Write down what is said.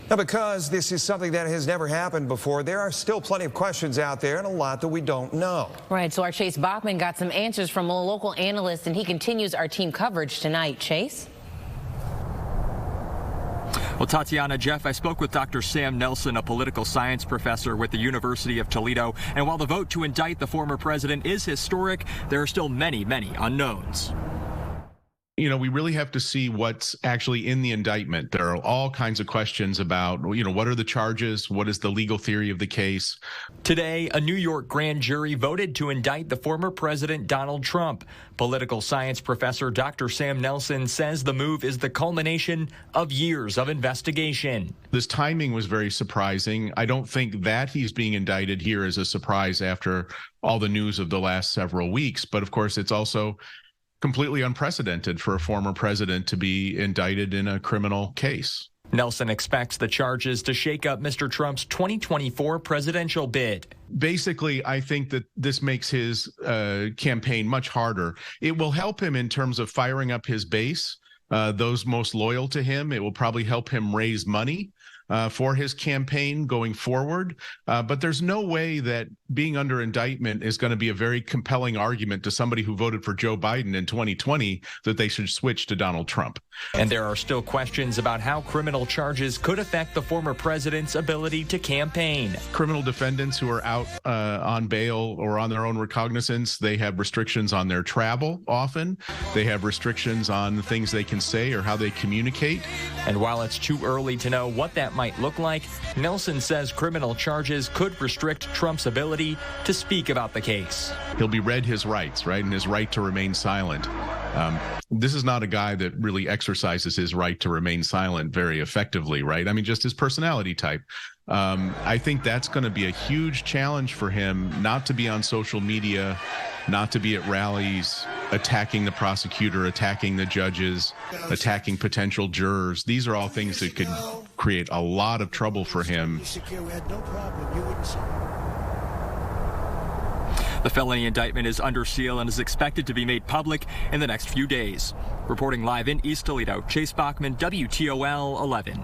Now, because this is something that has never happened before, there are still plenty of questions out there and a lot that we don't know. Right, so our Chase Bachman got some answers from a local analyst, and he continues our team coverage tonight. Chase? Well, Tatiana, Jeff, I spoke with Dr. Sam Nelson, a political science professor with the University of Toledo. And while the vote to indict the former president is historic, there are still many unknowns. You know, we really have to see what's actually in the indictment. There are all kinds of questions about, what are the charges? What is the legal theory of the case? Today, a New York grand jury voted to indict the former president, Donald Trump. Political science professor Dr. Sam Nelson says the move is the culmination of years of investigation. This timing was very surprising. I don't think that he's being indicted here is a surprise after all the news of the last several weeks. But of course, it's also completely unprecedented for a former president to be indicted in a criminal case. Nelson expects the charges to shake up Mr. Trump's 2024 presidential bid. Basically, I think that this makes his campaign much harder. It will help him in terms of firing up his base, those most loyal to him. It will probably help him raise money for his campaign going forward. But there's no way that being under indictment is going to be a very compelling argument to somebody who voted for Joe Biden in 2020 that they should switch to Donald Trump. And there are still questions about how criminal charges could affect the former president's ability to campaign. Criminal defendants who are out on bail or on their own recognizance, they have restrictions on their travel often. They have restrictions on the things they can say or how they communicate. And while it's too early to know what that might look like, Nelson says criminal charges could restrict Trump's ability to speak about the case. He'll be read his rights, right, and his right to remain silent. This is not a guy that really exercises his right to remain silent very effectively, right? I mean, just his personality type. I think that's going to be a huge challenge for him, not to be on social media, not to be at rallies, attacking the prosecutor, attacking the judges, attacking potential jurors. These are all things that could create a lot of trouble for him. The felony indictment is under seal and is expected to be made public in the next few days. Reporting live in East Toledo, Chase Bachman, WTOL 11.